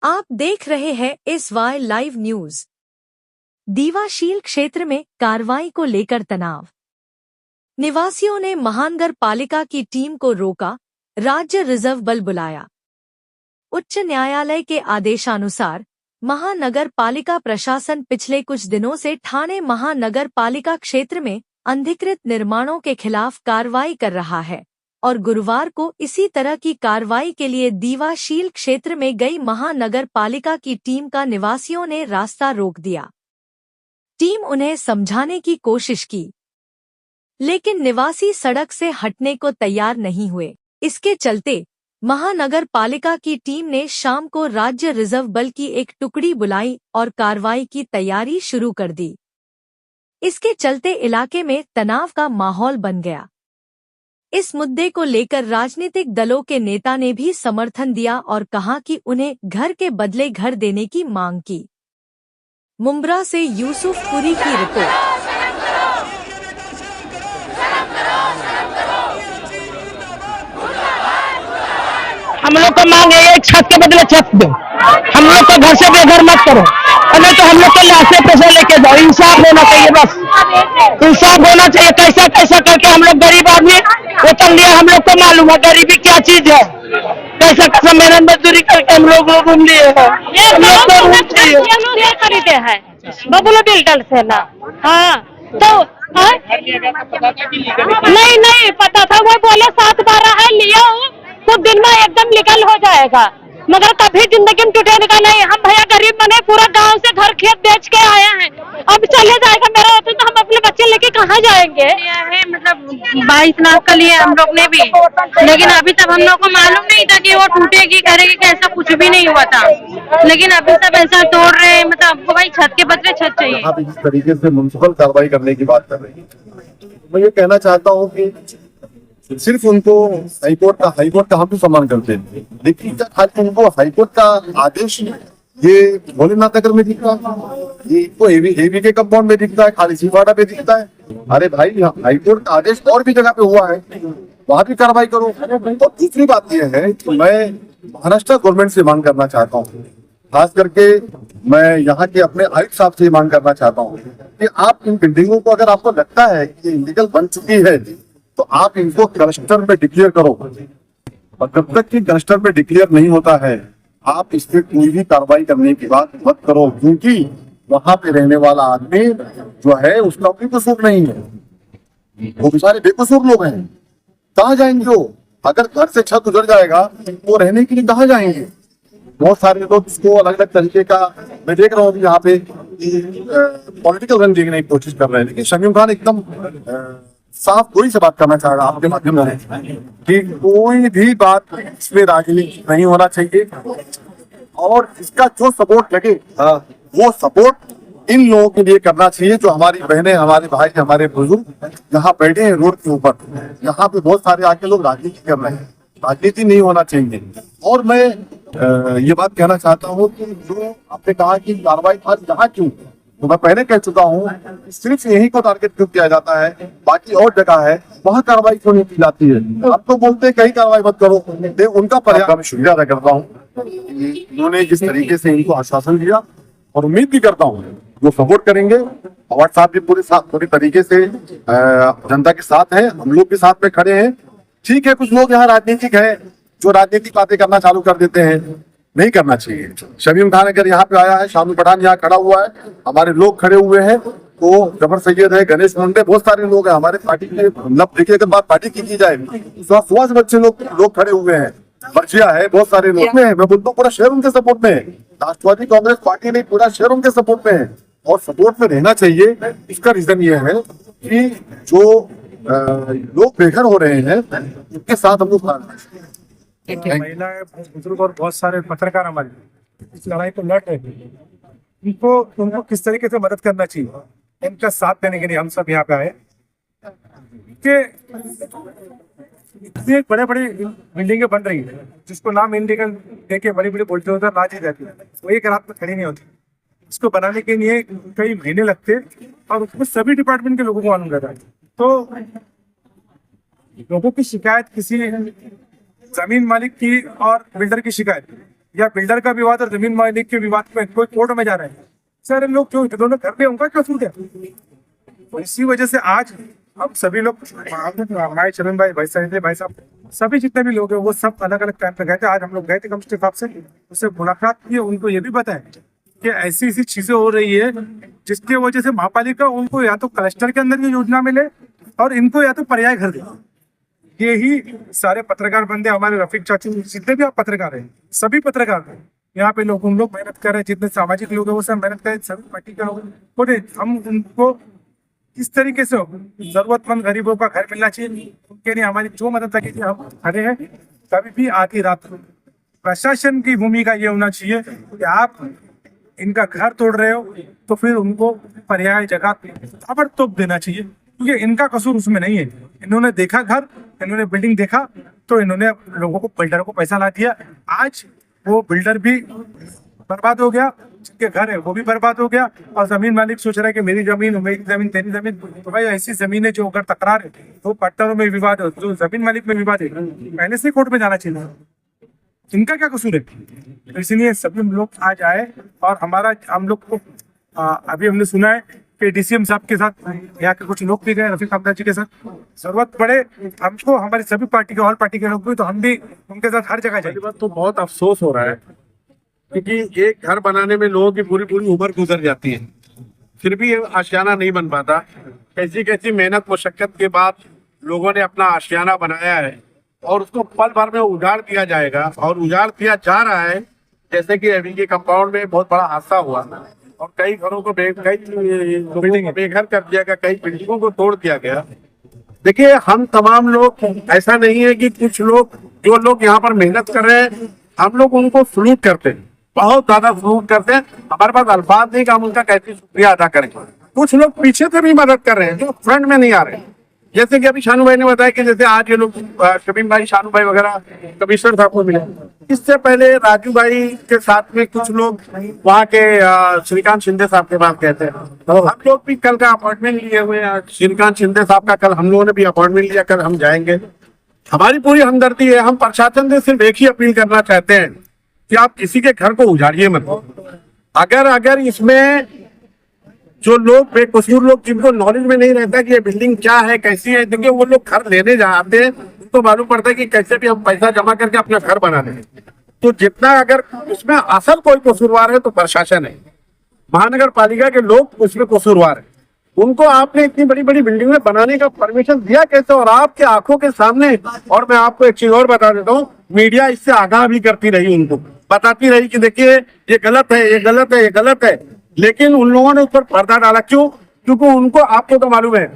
आप देख रहे हैं SY लाइव न्यूज। दीवाशील क्षेत्र में कार्रवाई को लेकर तनाव। निवासियों ने महानगर पालिका की टीम को रोका, राज्य रिजर्व बल बुलाया। उच्च न्यायालय के आदेशानुसार महानगर पालिका प्रशासन पिछले कुछ दिनों से ठाणे महानगर पालिका क्षेत्र में अनधिकृत निर्माणों के खिलाफ कार्रवाई कर रहा है और गुरुवार को इसी तरह की कार्रवाई के लिए दीवाशील क्षेत्र में गई महानगर पालिका की टीम का निवासियों ने रास्ता रोक दिया। टीम उन्हें समझाने की कोशिश की, लेकिन निवासी सड़क से हटने को तैयार नहीं हुए। इसके चलते महानगर पालिका की टीम ने शाम को राज्य रिजर्व बल की एक टुकड़ी बुलाई और कार्रवाई की तैयारी शुरू कर दी। इसके चलते इलाके में तनाव का माहौल बन गया। इस मुद्दे को लेकर राजनीतिक दलों के नेता ने भी समर्थन दिया और कहा कि उन्हें घर के बदले घर देने की मांग की। मुंब्रा से यूसुफ पुरी की रिपोर्ट। हम लोग को मांग है एक छत के बदले छत दो। हम लोग को घर से बेघर मत करो, हमें तो हम लोग के लाशें पैसे लेके जाओ। इंसाफ होना चाहिए, बस इंसाफ होना चाहिए। कैसा कैसा करके हम लोग गरीब आदमी उतर लिया, हम लोग को मालूम है गरीबी क्या चीज है। कैसा कैसा मेहनत मजदूरी करके हम लोग घूम लिए हैं। खरीदे हैं बबलू बिल्डर से ना। हाँ तो नहीं पता था, वो बोले 7-12 है लिया हूँ, कुछ दिन में एकदम लीगल हो जाएगा, मगर कभी जिंदगी में टूटेगा नहीं। हम भैया गरीब बने, पूरा गांव से घर खेत बेच के आए हैं, अब चले जाएगा मेरा होता तो हम अपने बच्चे लेके कहाँ जाएंगे। है मतलब 22 लाख का लिया हम लोग ने भी, लेकिन अभी तक हम लोग को मालूम नहीं था कि वो टूटेगी करेगी कैसा, कुछ भी नहीं हुआ था। लेकिन अभी सब ऐसा तोड़ रहे हैं, मतलब आपको भाई छत के बदले छत चाहिए। आप इस तरीके से म्युनिसिपल कार्रवाई करने की बात कर रही है। मैं ये कहना चाहता हूँ कि सिर्फ उनको हाईकोर्ट का हम भी सम्मान करते हैं, लेकिन क्या उनको हाईकोर्ट का आदेश ये भोलेनाथ नगर में दिखता है, ये इनको एवी के कंपाउंड में दिखता है, खाली सिवाड़ा पे दिखता है। अरे भाई, हाईकोर्ट का आदेश और भी जगह पे हुआ है, वहां भी कार्रवाई करो। और दूसरी बात यह है कि मैं महाराष्ट्र गवर्नमेंट से मांग करना चाहता हूँ, खास करके मैं यहाँ के अपने आयुक्त साहब से मांग करना चाहता हूँ कि आप इन बिल्डिंगों को, अगर आपको लगता है कि इलीगल बन चुकी है, तो आप इनको क्लस्टर में डिक्लेयर करो। और जब तक कि क्लस्टर में डिक्लेयर नहीं होता है, आप इस पे कोई भी कार्रवाई करने की बात मत करो, क्योंकि वहां पे रहने वाला आदमी जो है उसका कोई कसूर नहीं है, वो बेचारे बेकसूर लोग हैं। कहाँ जाएंगे वो? अगर घर से छत उजड़ जाएगा तो रहने के लिए कहाँ जाएंगे? बहुत सारे लोग इसको अलग अलग तरीके का, मैं देख रहा हूँ यहाँ पे पॉलिटिकल रंग देखने की कोशिश कर रहे हैं, लेकिन शमीम खान एकदम साफ कोई से बात करना चाहेगा आपके माध्यम से कि कोई भी बात इसमें राजनीति नहीं होना चाहिए, और इसका जो सपोर्ट लगे वो सपोर्ट इन लोगों के लिए करना चाहिए जो हमारी बहनें, हमारे भाई, हमारे बुजुर्ग यहाँ बैठे हैं रोड के ऊपर। यहाँ पे बहुत सारे आके लोग राजनीति कर रहे हैं, राजनीति नहीं होना चाहिए। और मैं ये बात कहना चाहता हूँ कि जो आपने कहा कि कार्रवाई आज यहाँ क्यों, तो मैं पहले कह चुका हूँ, सिर्फ यही को टारगेट क्यों किया जाता है, बाकी और जगह है वहाँ कार्रवाई क्यों नहीं की जाती है। अब तो बोलते हैं कहीं कार्रवाई मत करो, उनका पर्याप्त शुक्रिया अदा करता हूँ, उन्होंने जिस तरीके से इनको आश्वासन दिया, और उम्मीद भी करता हूँ वो सपोर्ट करेंगे। अवार्ड साहब भी पूरी तरीके से जनता के साथ है, हम लोग भी साथ में खड़े हैं। ठीक है, कुछ लोग यहाँ राजनीतिक है जो राजनीतिक बातें करना चालू कर देते हैं, नहीं करना चाहिए। शमीम खान अगर यहाँ पे आया है, शामी पठान यहाँ खड़ा हुआ है, हमारे लोग खड़े हुए हैं, तो जबर सैयद है, गणेश मुंडे, बहुत सारे लोग हैं हमारे पार्टी के। मतलब देखिए, अगर बात पार्टी की जाए तो सुबह से बच्चे लोग खड़े हुए हैं, बर्जिया है, बहुत सारे लोग में है। मैं बोलता हूँ पूरा शहर उनके सपोर्ट में है, राष्ट्रवादी कांग्रेस पार्टी नहीं, पूरा शहर उनके सपोर्ट में है, और सपोर्ट में रहना चाहिए। इसका रीजन ये है कि जो लोग बेघर हो रहे हैं उनके साथ हम लोग महिलाएं, बुजुर्ग और बहुत सारे पत्रकार हमारे इस लड़ाई को लड़ रहे हैं, उनको किस तरीके से मदद करना चाहिए, इनका साथ देने के लिए हम सब यहाँ पे आए। इतनी बड़े बड़ी बिल्डिंगें बन रही है जिसको नाम इनलीगल देके बड़ी बड़ी बोलते होते राज ही जाती है, वो एक रात में खड़ी नहीं होती। इसको बनाने के लिए कई महीने लगते, और उसमें सभी डिपार्टमेंट के लोगों को मालूम रहता है। तो लोगों की शिकायत, किसी जमीन मालिक की और बिल्डर की शिकायत, या बिल्डर का विवाद और जमीन मालिक के विवाद में कोई कोर्ट में जा रहे हैं, सारे लोग जो दोनों घर पे उनका क्या सूट है। तो इसी वजह से आज हम सभी लोग, हमारे चरण भाई साहब सभी जितने भी लोग हैं वो सब अलग अलग टाइम पे गए थे। आज हम लोग गए थे कमिश्नर साहब से, उससे मुलाकात की, उनको ये भी बताया कि ऐसी ऐसी चीजें हो रही है जिसकी वजह से महापालिका उनको या तो क्लस्टर के अंदर ये योजना मिले और इनको या तो पर्याय घर दे। यही सारे पत्रकार बंदे, हमारे रफीक चाचू, जितने भी आप पत्रकार हैं, सभी पत्रकार हैं यहाँ पे लोग, उन लोग मेहनत कर रहे हैं, जितने सामाजिक लोग हैं वो सब मेहनत कर रहे हैं, सभी पार्टी के लोग। बोले हम उनको किस तरीके से जरूरतमंद गरीबों का घर मिलना चाहिए, उनके लिए हमारी जो मदद लगी थी हम खड़े हैं। कभी भी आधी रात को प्रशासन की भूमिका ये होना चाहिए कि आप इनका घर तोड़ रहे हो तो फिर उनको पर्याय जगह ताबड़तोड़ देना चाहिए, क्योंकि इनका कसूर उसमें नहीं है। इन्होंने देखा घर, इन्होंने बिल्डिंग देखा तो इन्होंने लोगों को, बिल्डर को पैसा ला दिया। आज वो बिल्डर भी बर्बाद हो गया, जिनके घर है वो भी बर्बाद हो गया, और जमीन मालिक सोच रहा है कि मेरी जमीन तेरी जमीन। तो भाई ऐसी जमीन है जो अगर तकरार है तो पट्टरों में विवाद है, जो जमीन मालिक में विवाद है पहले से कोर्ट में जाना चाहिए। इनका क्या कसूर है? तो इसलिए सभी लोग आज आए और हम लोग को अभी हमने सुना है कि डीसीएम साहब के साथ यहाँ के कुछ लोग भी गए, रफीक हमदा जी के साथ। जरूरत पड़े हमको, हमारी सभी पार्टी के, ऑल पार्टी के लोग भी, तो हम भी उनके साथ हर जगह जाएंगे। तो बहुत अफसोस हो रहा है क्योंकि एक घर बनाने में लोगों की पूरी पूरी उम्र गुजर जाती है, फिर भी ये आशियाना नहीं बन पाता। कैसी कैसी मेहनत मुशक्कत के बाद लोगों ने अपना आशियाना बनाया है और उसको पल भर में उजाड़ दिया जाएगा, और उजाड़ दिया जा रहा है। जैसे कि अभी के कंपाउंड में बहुत बड़ा हादसा हुआ और कई घरों को कई लोगों को बेघर कर दिया गया, कई बिल्डिंगों को तोड़ दिया गया। देखिए, हम तमाम लोग, ऐसा नहीं है कि कुछ लोग, जो लोग यहाँ पर मेहनत कर रहे हैं, हम लोग उनको सलूट करते हैं, बहुत ज्यादा सलूट करते हैं। हमारे पास अल्फाज नहीं कि हम उनका कैसे शुक्रिया अदा करें। कुछ लोग पीछे से भी मदद कर रहे हैं जो फ्रंट में नहीं आ रहे हैं। जैसे कि अभी शानू भाई ने बताया कि जैसे आज ये लोग शमीम भाई, शानू भाई वगैरह कमिश्नर साहब को मिले। इससे पहले राजू भाई के साथ में कुछ लोग वहाँ के श्रीकांत शिंदे साहब के पास गए थे। हम लोग भी कल का अपॉइंटमेंट लिए हुए हैं, श्रीकांत शिंदे साहब का कल हम लोगों ने भी अपॉइंटमेंट लिया, कल हम जाएंगे। हमारी पूरी हमदर्दी है। हम प्रशासन से सिर्फ एक ही अपील करना चाहते हैं कि आप किसी के घर को उजाड़िए मत। अगर इसमें जो लोग बेकसूर लोग, जिनको नॉलेज में नहीं रहता कि ये बिल्डिंग क्या है, कैसी है, देखिए वो लोग घर लेने जाते हैं तो मालूम पड़ता है कि कैसे भी हम पैसा जमा करके अपना घर बना लें। तो जितना अगर उसमें असल कोई कसूरवार है तो प्रशासन है, महानगर पालिका के लोग उसमें कसूरवार है। उनको आपने इतनी बड़ी बड़ी बिल्डिंग में बनाने का परमिशन दिया कैसे? और आपके आंखों के सामने। और मैं आपको एक चीज और बता देता हूँ, मीडिया इससे आगाह भी करती रही, उनको बताती रही कि देखिए ये गलत है, ये गलत है, ये गलत है। लेकिन उन लोगों ने उस पर पर्दा डाला। क्यों? क्योंकि उनको, आपको तो मालूम है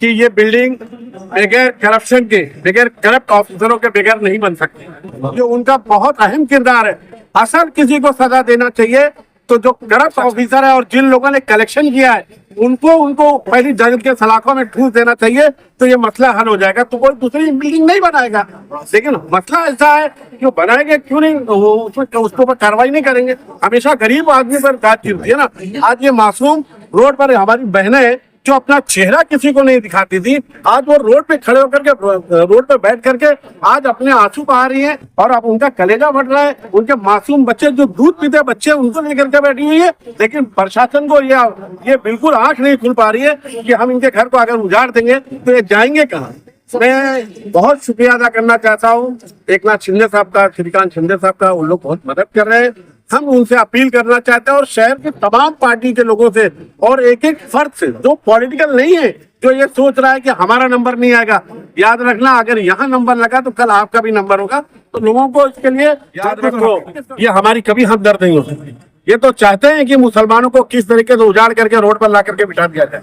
कि ये बिल्डिंग बगैर करप्शन के, बगैर करप्ट ऑफिसरों के बगैर नहीं बन सकती। जो उनका बहुत अहम किरदार है। असल किसी को सजा देना चाहिए तो जो करप्ट ऑफिसर है और जिन लोगों ने कलेक्शन किया है उनको पहली जज के सलाखों में ठूस देना चाहिए, तो ये मसला हल हो जाएगा। तो कोई दूसरी बिल्डिंग नहीं बनाएगा। लेकिन मसला ऐसा है कि बनाएंगे क्यों नहीं, उसके ऊपर कार्रवाई नहीं करेंगे। हमेशा गरीब आदमी पर बातचीत होती है ना। आज ये मासूम रोड पर हमारी बहनें जो अपना चेहरा किसी को नहीं दिखाती थी, आज वो रोड पे खड़े होकर के, रोड पे बैठ करके आज अपने आंसू बहा रही है और अब उनका कलेजा फट रहा है। उनके मासूम बच्चे, जो दूध पीते बच्चे, उनको लेकर के बैठी हुई है। लेकिन प्रशासन को ये बिल्कुल आंख नहीं खुल पा रही है कि हम इनके घर को अगर उजाड़ देंगे तो ये जाएंगे कहाँ। मैं बहुत शुक्रिया अदा करना चाहता हूँ एकनाथ शिंदे साहब का, श्रीकांत शिंदे साहब का। उन लोग बहुत मदद कर रहे हैं। हम उनसे अपील करना चाहते हैं और शहर के तमाम पार्टी के लोगों से और एक एक फर्द से जो पॉलिटिकल नहीं है, जो ये सोच रहा है कि हमारा नंबर नहीं आएगा। याद रखना, अगर यहाँ नंबर लगा तो कल आपका भी नंबर होगा। तो लोगों को इसके लिए याद रखो, ये हमारी कभी हमदर्द नहीं हो सकती। ये तो चाहते हैं कि मुसलमानों को किस तरीके से उजाड़ करके रोड पर ला करके बिठा दिया जाए।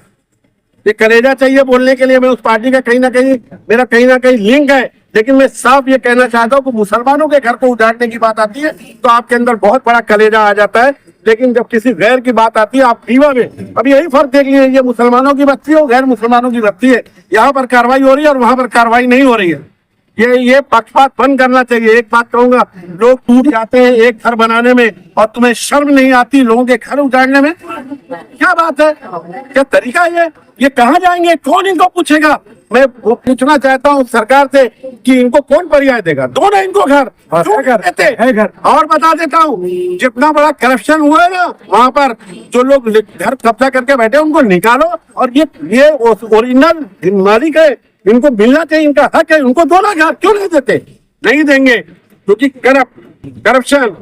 ये कलेजा चाहिए बोलने के लिए। मैं उस पार्टी का कहीं ना कहीं लिंक है, लेकिन मैं साफ ये कहना चाहता हूँ कि मुसलमानों के घर को उजाड़ने की बात आती है तो आपके अंदर बहुत बड़ा कलेजा आ जाता है। लेकिन जब किसी गैर की बात आती है, आप दीवा में, अब यही फर्क देख लीजिए, ये मुसलमानों की बस्ती है, गैर मुसलमानों की बस्ती है। यहाँ पर कार्रवाई हो रही है और वहां पर कार्रवाई नहीं हो रही है। ये पक्षपात बंद करना चाहिए। एक बात कहूंगा, लोग टूट जाते हैं एक घर बनाने में और तुम्हें शर्म नहीं आती लोगों के घर उजाड़ने में? क्या बात है, क्या तरीका है ये कहाँ जाएंगे, कौन इनको पूछेगा? मैं वो पूछना चाहता हूँ सरकार से कि इनको कौन पर्याय देगा? दो ना इनको घर, देते हैं घर। और बता देता हूँ, जितना बड़ा करप्शन हुआ है ना वहाँ पर, जो लोग घर कब्जा करके बैठे उनको निकालो और ये ओरिजिनल मालिक है, इनको मिलना चाहिए, इनका हक है, उनको दो ना घर। क्यों नहीं देते? नहीं देंगे क्योंकि करप्शन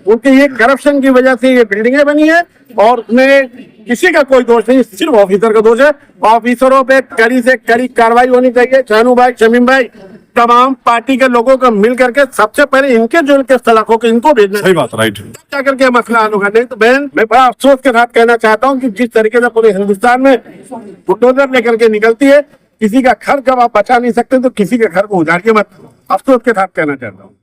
उनके ये करप्शन की वजह से ये बिल्डिंगें बनी है और उसमें किसी का कोई दोष नहीं, सिर्फ ऑफिसर का दोष है। ऑफिसरों पे कड़ी से कड़ी कार्रवाई होनी चाहिए। शानू भाई, शमीम भाई, तमाम पार्टी के लोगों को मिल करके सबसे पहले इनके जो इनके सलाखों के इनको भेजना। सही बात, राइट। जाकर के मसला हल होगा। नहीं तो बहन, मैं बड़ा अफसोस के साथ कहना चाहता हूँ कि जिस तरीके से पूरे हिंदुस्तान में बुलडोजर लेकर के निकलती है, किसी का घर जब आप बचा नहीं सकते तो किसी के घर को उजाड़िए मत। अफसोस के साथ कहना चाहता हूँ।